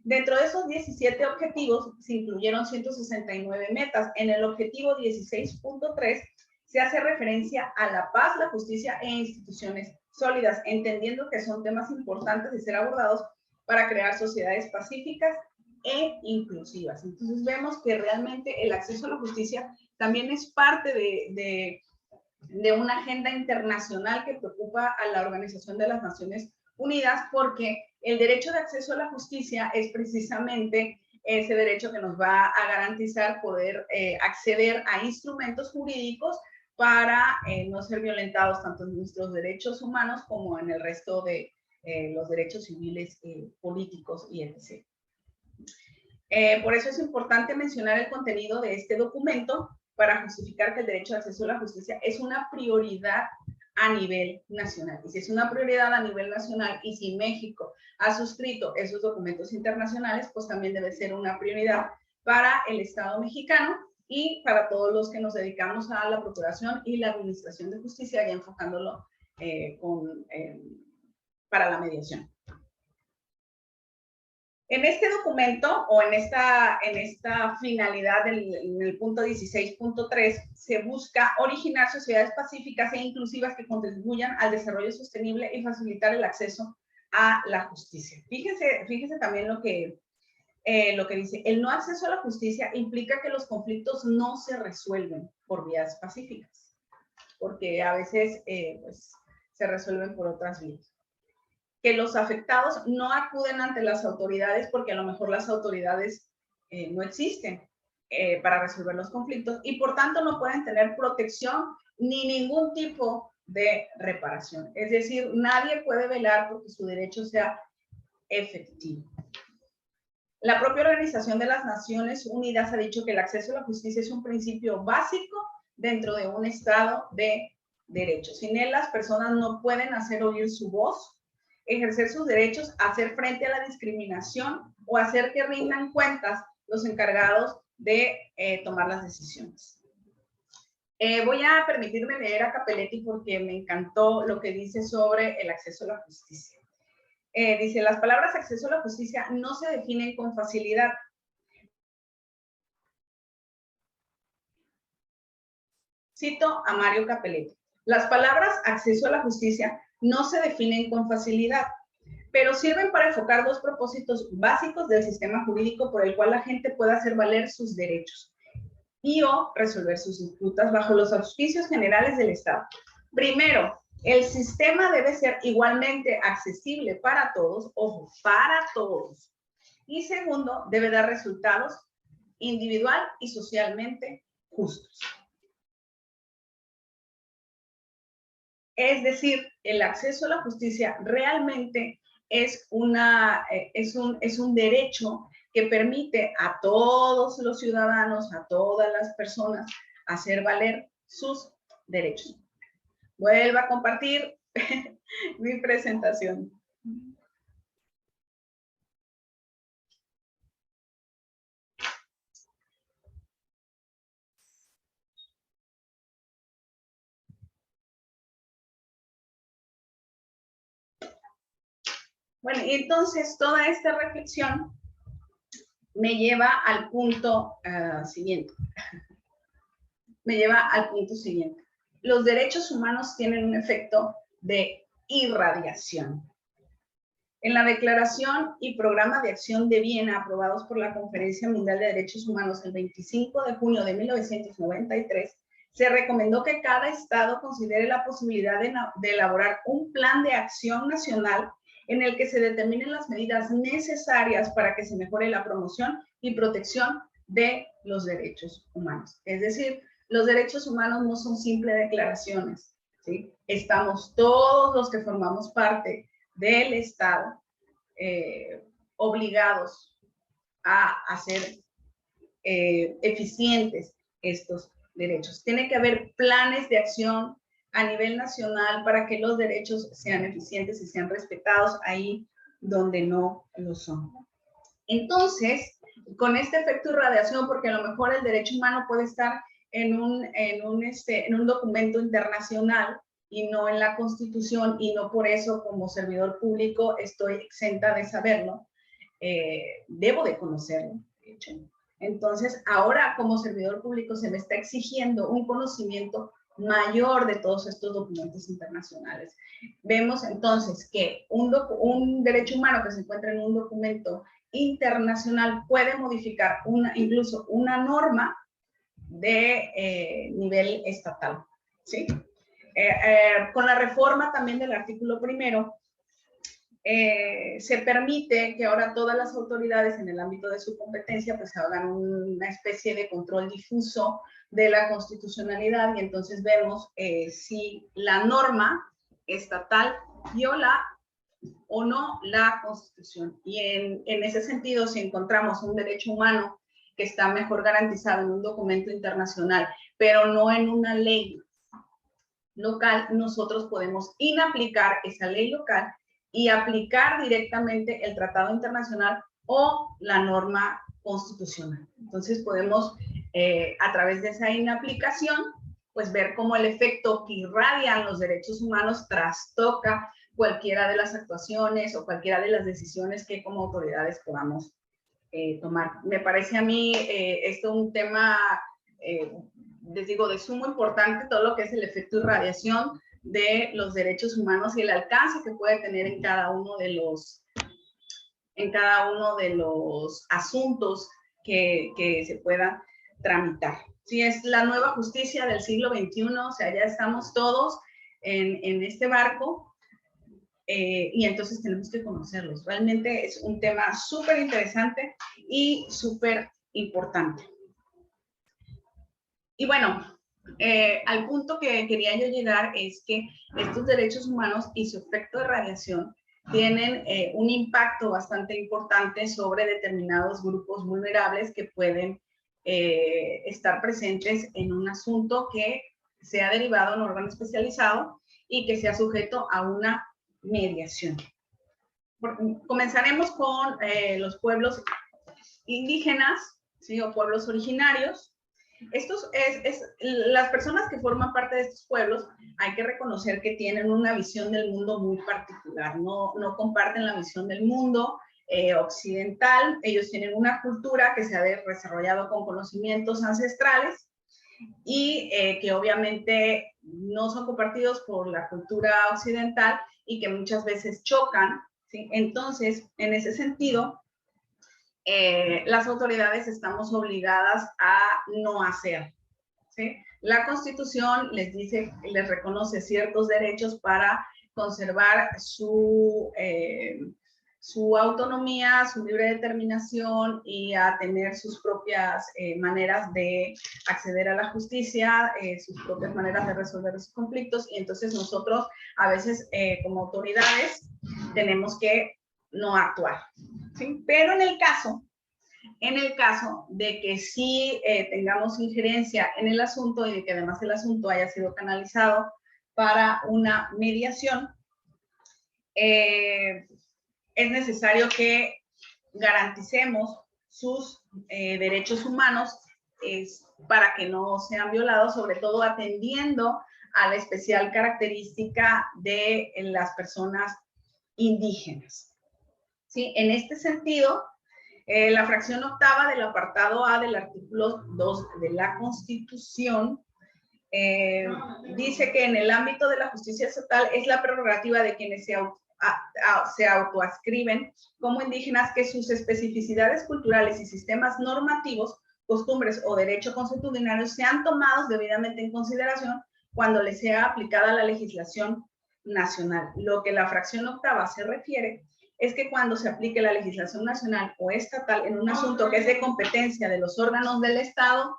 Dentro de esos 17 objetivos se incluyeron 169 metas. En el objetivo 16.3 se hace referencia a la paz, la justicia e instituciones sólidas, entendiendo que son temas importantes de ser abordados para crear sociedades pacíficas e inclusivas. Entonces vemos que realmente el acceso a la justicia también es parte de una agenda internacional que preocupa a la Organización de las Naciones Unidas, porque el derecho de acceso a la justicia es precisamente ese derecho que nos va a garantizar poder acceder a instrumentos jurídicos para no ser violentados tanto en nuestros derechos humanos como en el resto de los derechos civiles, políticos y etc. Por eso es importante mencionar el contenido de este documento para justificar que el derecho de acceso a la justicia es una prioridad a nivel nacional. Y si es una prioridad a nivel nacional y si México ha suscrito esos documentos internacionales, pues también debe ser una prioridad para el Estado mexicano y para todos los que nos dedicamos a la procuración y la administración de justicia, ya enfocándolo para la mediación. En este documento o en esta finalidad en el punto 16.3 se busca originar sociedades pacíficas e inclusivas que contribuyan al desarrollo sostenible y facilitar el acceso a la justicia. Fíjese también lo que dice. El no acceso a la justicia implica que los conflictos no se resuelven por vías pacíficas, porque a veces pues, se resuelven por otras vías. Que los afectados no acuden ante las autoridades porque a lo mejor las autoridades no existen para resolver los conflictos y por tanto no pueden tener protección ni ningún tipo de reparación. Es decir, nadie puede velar porque su derecho sea efectivo. La propia Organización de las Naciones Unidas ha dicho que el acceso a la justicia es un principio básico dentro de un Estado de derecho. Sin él, las personas no pueden hacer oír su voz, ejercer sus derechos, hacer frente a la discriminación o hacer que rindan cuentas los encargados de tomar las decisiones. Voy a permitirme leer a Capelletti porque me encantó lo que dice sobre el acceso a la justicia. Dice, las palabras acceso a la justicia no se definen con facilidad. Cito a Mario Capelletti. Las palabras acceso a la justicia no se definen con facilidad, pero sirven para enfocar dos propósitos básicos del sistema jurídico por el cual la gente pueda hacer valer sus derechos y o resolver sus disputas bajo los auspicios generales del Estado. Primero, el sistema debe ser igualmente accesible para todos, ojo, para todos. Y segundo, debe dar resultados individual y socialmente justos. Es decir, el acceso a la justicia realmente es un derecho que permite a todos los ciudadanos, a todas las personas, hacer valer sus derechos. Vuelvo a compartir mi presentación. Bueno, y entonces toda esta reflexión me lleva al punto siguiente. Los derechos humanos tienen un efecto de irradiación. En la Declaración y Programa de Acción de Viena, aprobados por la Conferencia Mundial de Derechos Humanos el 25 de junio de 1993, se recomendó que cada estado considere la posibilidad de elaborar un plan de acción nacional en el que se determinen las medidas necesarias para que se mejore la promoción y protección de los derechos humanos. Es decir, Los derechos humanos no son simples declaraciones, ¿sí? Estamos todos los que formamos parte del Estado obligados a hacer eficientes estos derechos. Tiene que haber planes de acción a nivel nacional para que los derechos sean eficientes y sean respetados ahí donde no lo son. Entonces, con este efecto de radiación, porque a lo mejor el derecho humano puede estar en un documento internacional y no en la Constitución, y no por eso como servidor público estoy exenta de saberlo, debo de conocerlo, de hecho. Entonces, ahora como servidor público se me está exigiendo un conocimiento mayor de todos estos documentos internacionales. Vemos entonces que un derecho humano que se encuentra en un documento internacional puede modificar incluso una norma de nivel estatal, ¿sí? Con la reforma también del artículo 1, se permite que ahora todas las autoridades en el ámbito de su competencia pues hagan una especie de control difuso de la constitucionalidad, y entonces vemos si la norma estatal viola o no la Constitución. Y en ese sentido, si encontramos un derecho humano que está mejor garantizado en un documento internacional, pero no en una ley local, nosotros podemos inaplicar esa ley local y aplicar directamente el tratado internacional o la norma constitucional. Entonces podemos, a través de esa inaplicación, pues ver cómo el efecto que irradian los derechos humanos trastoca cualquiera de las actuaciones o cualquiera de las decisiones que como autoridades podamos tomar. Me parece a mí esto un tema, les digo, de sumo importante, todo lo que es el efecto irradiación de los derechos humanos y el alcance que puede tener en cada uno de los asuntos que se pueda tramitar. Sí, es la nueva justicia del siglo XXI, o sea, ya estamos todos en este barco, y entonces tenemos que conocerlos. Realmente es un tema súper interesante y súper importante. Y bueno, al punto que quería yo llegar es que estos derechos humanos y su efecto de radiación tienen un impacto bastante importante sobre determinados grupos vulnerables que pueden estar presentes en un asunto que sea derivado en un órgano especializado y que sea sujeto a una mediación. Comenzaremos con los pueblos indígenas, ¿sí? O pueblos originarios. Las personas que forman parte de estos pueblos, hay que reconocer que tienen una visión del mundo muy particular, no comparten la visión del mundo occidental. Ellos tienen una cultura que se ha desarrollado con conocimientos ancestrales y que obviamente no son compartidos por la cultura occidental y que muchas veces chocan, ¿sí? Entonces, en ese sentido, las autoridades estamos obligadas a no hacer, ¿sí? La Constitución les dice, les reconoce ciertos derechos para conservar su autonomía, su libre determinación y a tener sus propias maneras de acceder a la justicia, sus propias maneras de resolver sus conflictos, y entonces nosotros a veces como autoridades tenemos que no actuar, ¿sí? Pero en el caso de que sí tengamos injerencia en el asunto y de que además el asunto haya sido canalizado para una mediación, es necesario que garanticemos sus derechos humanos para que no sean violados, sobre todo atendiendo a la especial característica de las personas indígenas. ¿Sí? En este sentido, la fracción octava del apartado A del artículo 2 de la Constitución dice que en el ámbito de la justicia estatal es la prerrogativa de quienes se autoadscriben como indígenas que sus especificidades culturales y sistemas normativos, costumbres o derecho consuetudinario sean tomados debidamente en consideración cuando les sea aplicada la legislación nacional. Lo que la fracción octava se refiere es que cuando se aplique la legislación nacional o estatal en un asunto que es de competencia de los órganos del Estado,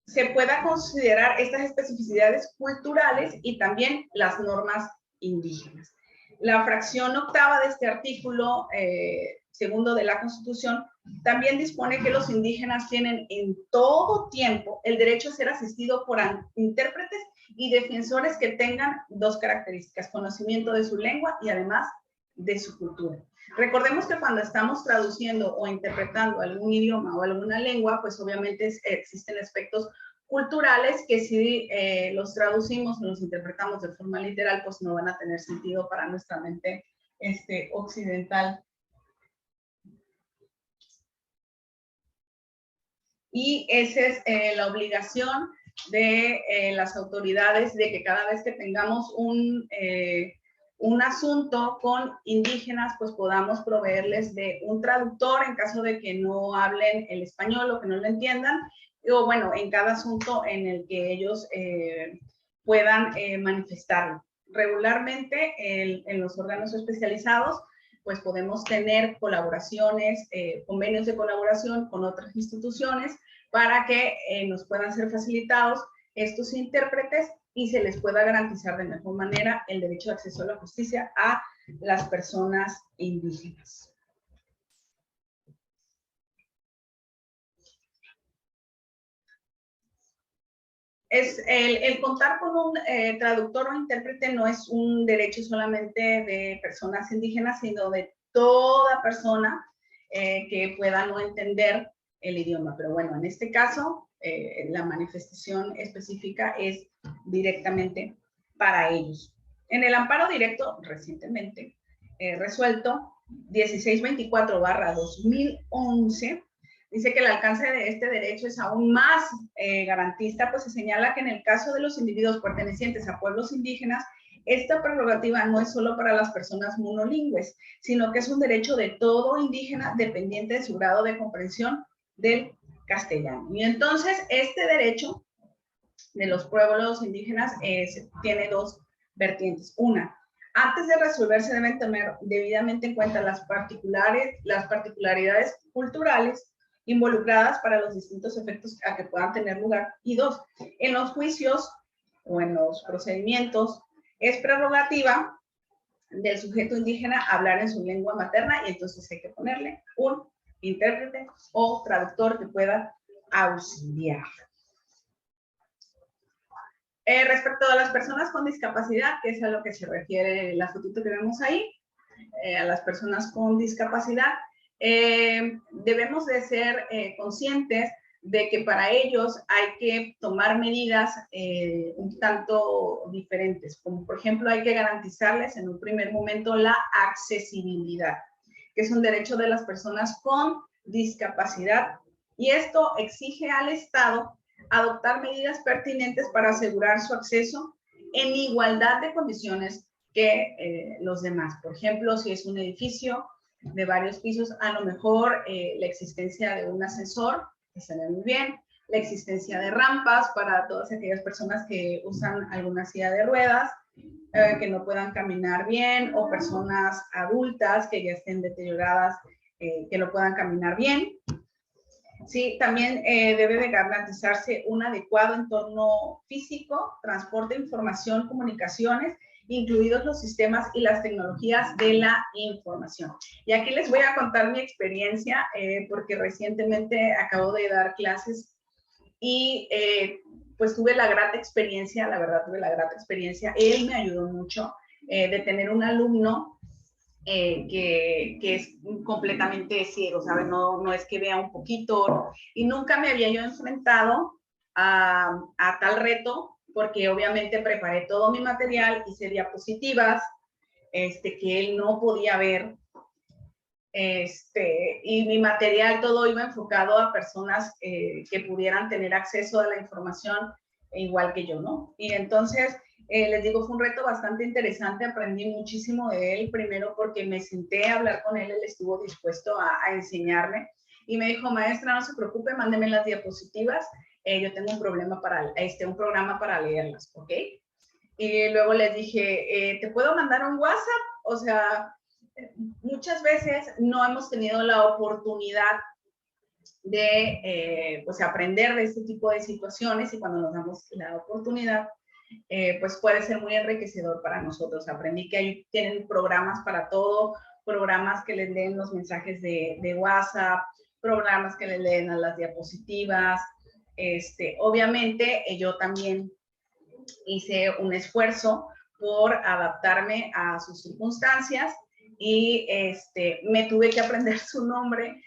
se pueda considerar estas especificidades culturales y también las normas indígenas. La fracción octava de este artículo segundo de la Constitución también dispone que los indígenas tienen en todo tiempo el derecho a ser asistido por intérpretes y defensores que tengan dos características: conocimiento de su lengua y además de su cultura. Recordemos que cuando estamos traduciendo o interpretando algún idioma o alguna lengua, pues obviamente existen aspectos culturales que si los traducimos o los interpretamos de forma literal, pues no van a tener sentido para nuestra mente occidental. Y esa es la obligación de las autoridades, de que cada vez que tengamos un asunto con indígenas, pues podamos proveerles de un traductor en caso de que no hablen el español o que no lo entiendan, o bueno, en cada asunto en el que ellos puedan manifestarlo. Regularmente en los órganos especializados, pues podemos tener colaboraciones, convenios de colaboración con otras instituciones para que nos puedan ser facilitados estos intérpretes y se les pueda garantizar de mejor manera el derecho de acceso a la justicia a las personas indígenas. El contar con un traductor o intérprete no es un derecho solamente de personas indígenas, sino de toda persona que pueda no entender el idioma. Pero bueno, en este caso, la manifestación específica es directamente para ellos. En el amparo directo, recientemente resuelto, 1624/2011, dice que el alcance de este derecho es aún más garantista, pues se señala que en el caso de los individuos pertenecientes a pueblos indígenas, esta prerrogativa no es solo para las personas monolingües, sino que es un derecho de todo indígena dependiente de su grado de comprensión del castellano. Y entonces este derecho de los pueblos indígenas tiene dos vertientes. Una, antes de resolverse deben tener debidamente en cuenta las particularidades culturales involucradas para los distintos efectos a que puedan tener lugar. Y dos, en los juicios o en los procedimientos es prerrogativa del sujeto indígena hablar en su lengua materna y entonces hay que ponerle un intérprete o traductor que pueda auxiliar. Respecto a las personas con discapacidad, que es a lo que se refiere la fotito que vemos ahí, a las personas con discapacidad, debemos de ser conscientes de que para ellos hay que tomar medidas un tanto diferentes, como por ejemplo hay que garantizarles en un primer momento la accesibilidad, que es un derecho de las personas con discapacidad, y esto exige al Estado adoptar medidas pertinentes para asegurar su acceso en igualdad de condiciones que los demás. Por ejemplo, si es un edificio de varios pisos, a lo mejor la existencia de un ascensor, que se ve muy bien, la existencia de rampas para todas aquellas personas que usan alguna silla de ruedas, que no puedan caminar bien, o personas adultas que ya estén deterioradas, que no puedan caminar bien. Sí, también debe de garantizarse un adecuado entorno físico, transporte, información, comunicaciones, incluidos los sistemas y las tecnologías de la información. Y aquí les voy a contar mi experiencia, porque recientemente acabo de dar clases y pues tuve la grata experiencia, la verdad tuve la grata experiencia, él me ayudó mucho de tener un alumno que es completamente ciego, ¿sabes? No es que vea un poquito, y nunca me había yo enfrentado a tal reto, porque obviamente preparé todo mi material, hice diapositivas, que él no podía ver, y mi material todo iba enfocado a personas que pudieran tener acceso a la información igual que yo, ¿no? Y entonces, les digo, fue un reto bastante interesante, aprendí muchísimo de él, primero porque me senté a hablar con él, él estuvo dispuesto a enseñarme, y me dijo, maestra, no se preocupe, mándeme las diapositivas, yo tengo un programa para leerlas, ¿ok? Y luego les dije, ¿te puedo mandar un WhatsApp? O sea, muchas veces no hemos tenido la oportunidad de pues aprender de este tipo de situaciones, y cuando nos damos la oportunidad, pues puede ser muy enriquecedor para nosotros. Aprendí que ahí tienen programas para todo, programas que les leen los mensajes de WhatsApp, programas que les leen a las diapositivas. Obviamente yo también hice un esfuerzo por adaptarme a sus circunstancias y me tuve que aprender su nombre.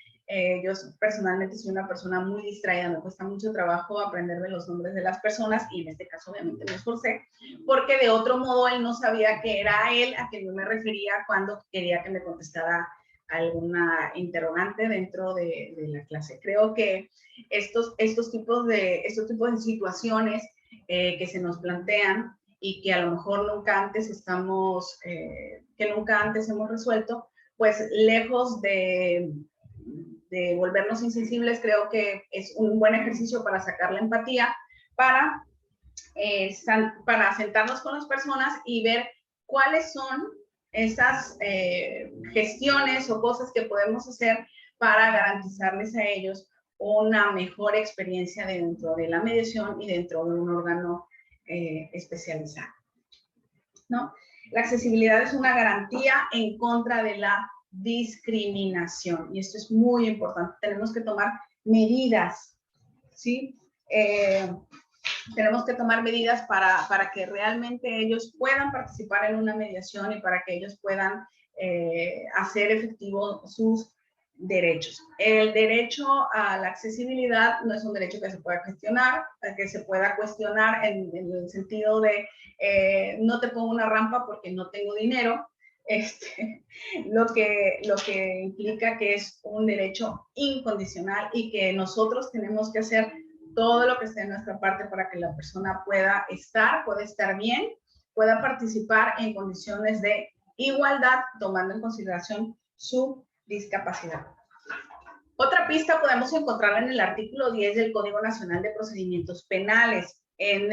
Yo personalmente soy una persona muy distraída, me cuesta mucho trabajo aprenderme los nombres de las personas, y en este caso obviamente me esforcé, porque de otro modo él no sabía que era él a quien yo me refería cuando quería que me contestara alguna interrogante dentro de la clase. Creo que estos tipos de situaciones que se nos plantean y que a lo mejor nunca antes hemos resuelto, pues lejos de volvernos insensibles, creo que es un buen ejercicio para sacar la empatía, para sentarnos con las personas y ver cuáles son esas gestiones o cosas que podemos hacer para garantizarles a ellos una mejor experiencia dentro de la mediación y dentro de un órgano especializado, ¿no? La accesibilidad es una garantía en contra de la discriminación, y esto es muy importante. Tenemos que tomar medidas, ¿sí? Tenemos que tomar medidas para que realmente ellos puedan participar en una mediación y para que ellos puedan hacer efectivo sus derechos. El derecho a la accesibilidad no es un derecho que se pueda cuestionar, en el sentido de no te pongo una rampa porque no tengo dinero, lo que implica que es un derecho incondicional y que nosotros tenemos que hacer todo lo que esté en nuestra parte para que la persona pueda estar bien, pueda participar en condiciones de igualdad, tomando en consideración su discapacidad. Otra pista podemos encontrarla en el artículo 10 del Código Nacional de Procedimientos Penales. En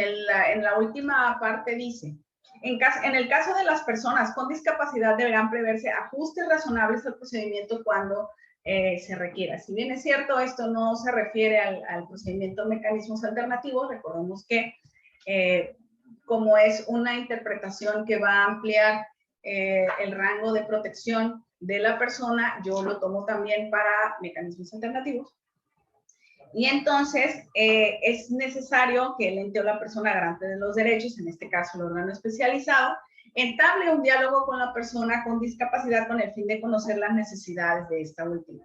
la última parte dice: en el caso de las personas con discapacidad deberán preverse ajustes razonables al procedimiento cuando se requiera. Si bien es cierto, esto no se refiere al procedimiento mecanismos alternativos, recordemos que como es una interpretación que va a ampliar el rango de protección de la persona, yo lo tomo también para mecanismos alternativos. Y entonces es necesario que el ente o la persona garante de los derechos, en este caso el órgano especializado, entable un diálogo con la persona con discapacidad con el fin de conocer las necesidades de esta última.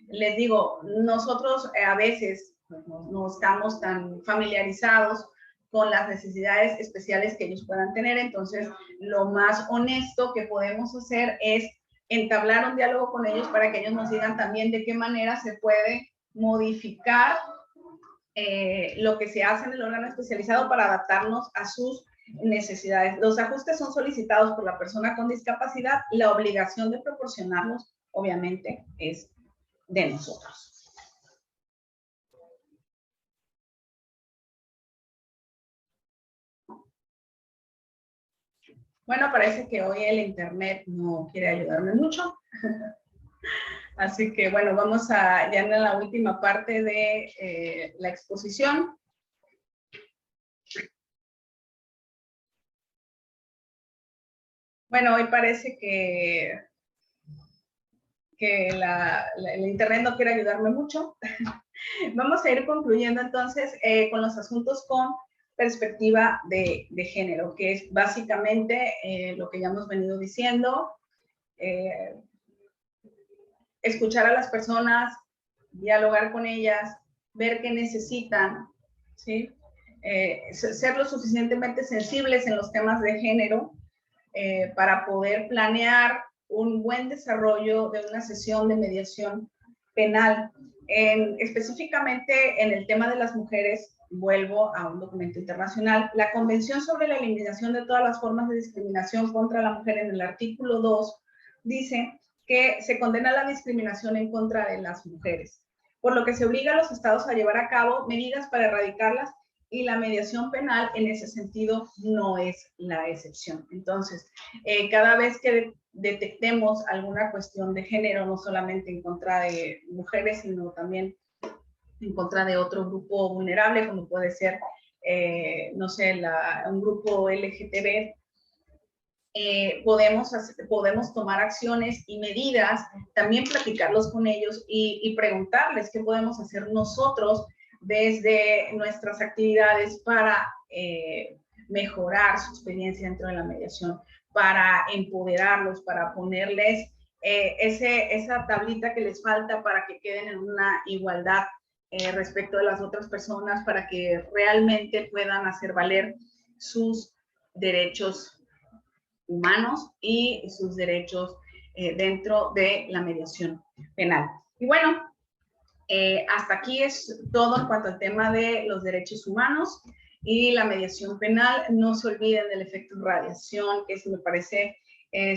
Les digo, nosotros a veces no estamos tan familiarizados con las necesidades especiales que ellos puedan tener, entonces lo más honesto que podemos hacer es entablar un diálogo con ellos para que ellos nos digan también de qué manera se puede modificar lo que se hace en el órgano especializado para adaptarnos a sus necesidades. Los ajustes son solicitados por la persona con discapacidad. La obligación de proporcionarlos, obviamente, es de nosotros. Bueno, parece que hoy el internet no quiere ayudarme mucho. Así que bueno, vamos ya en la última parte de la exposición. Bueno, hoy parece que el internet no quiere ayudarme mucho. Vamos a ir concluyendo entonces con los asuntos con perspectiva de género, que es básicamente lo que ya hemos venido diciendo. Escuchar a las personas, dialogar con ellas, ver qué necesitan, ¿sí? Ser lo suficientemente sensibles en los temas de género para poder planear un buen desarrollo de una sesión de mediación penal. Específicamente en el tema de las mujeres, vuelvo a un documento internacional, la Convención sobre la Eliminación de todas las formas de discriminación contra la mujer, en el artículo 2, dice que se condena la discriminación en contra de las mujeres, por lo que se obliga a los estados a llevar a cabo medidas para erradicarlas, y la mediación penal en ese sentido no es la excepción. Entonces, cada vez que detectemos alguna cuestión de género, no solamente en contra de mujeres, sino también en contra de otro grupo vulnerable, como puede ser, no sé, un grupo LGTB, podemos tomar acciones y medidas, también platicarlos con ellos y preguntarles qué podemos hacer nosotros desde nuestras actividades para mejorar su experiencia dentro de la mediación, para empoderarlos, para ponerles esa tablita que les falta para que queden en una igualdad respecto de las otras personas, para que realmente puedan hacer valer sus derechos humanos y sus derechos dentro de la mediación penal. Y bueno, hasta aquí es todo en cuanto al tema de los derechos humanos y la mediación penal. No se olviden del efecto radiación, que eso me parece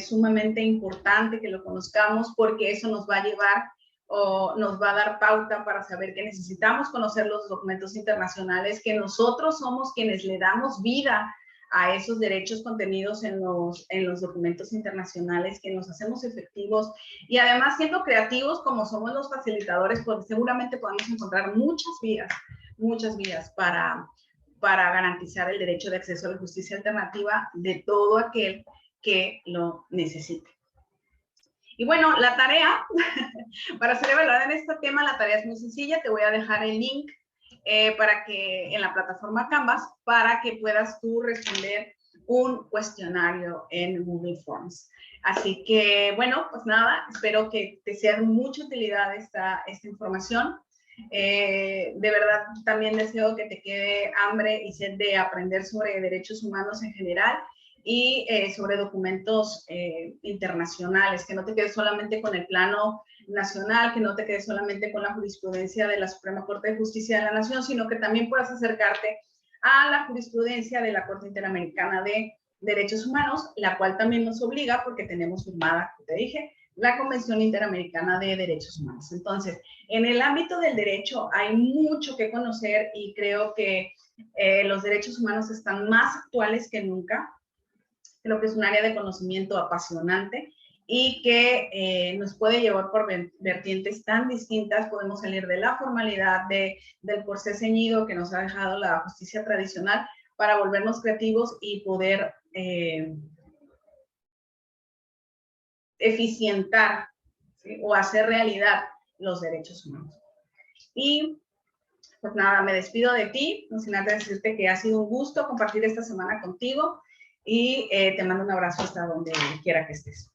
sumamente importante que lo conozcamos, porque eso nos va a llevar o nos va a dar pauta para saber que necesitamos conocer los documentos internacionales, que nosotros somos quienes le damos vida a esos derechos contenidos en los documentos internacionales, que nos hacemos efectivos y además siendo creativos como somos los facilitadores, pues seguramente podemos encontrar muchas vías para garantizar el derecho de acceso a la justicia alternativa de todo aquel que lo necesite. Y bueno, la tarea, para ser evaluada en este tema, la tarea es muy sencilla. Te voy a dejar el link para que en la plataforma Canvas, para que puedas tú responder un cuestionario en Google Forms. Así que, bueno, pues nada, espero que te sea de mucha utilidad esta información. De verdad, también deseo que te quede hambre y sed de aprender sobre derechos humanos en general y sobre documentos internacionales, que no te quedes solamente con el plano nacional, que no te quedes solamente con la jurisprudencia de la Suprema Corte de Justicia de la Nación, sino que también puedas acercarte a la jurisprudencia de la Corte Interamericana de Derechos Humanos, la cual también nos obliga, porque tenemos firmada, como te dije, la Convención Interamericana de Derechos Humanos. Entonces, en el ámbito del derecho hay mucho que conocer y creo que los derechos humanos están más actuales que nunca. Creo que es un área de conocimiento apasionante y que nos puede llevar por vertientes tan distintas. Podemos salir de la formalidad, del corsé ceñido que nos ha dejado la justicia tradicional, para volvernos creativos y poder eficientar, ¿sí?, o hacer realidad los derechos humanos. Y pues nada, me despido de ti, no sin antes decirte que ha sido un gusto compartir esta semana contigo y te mando un abrazo hasta donde quiera que estés.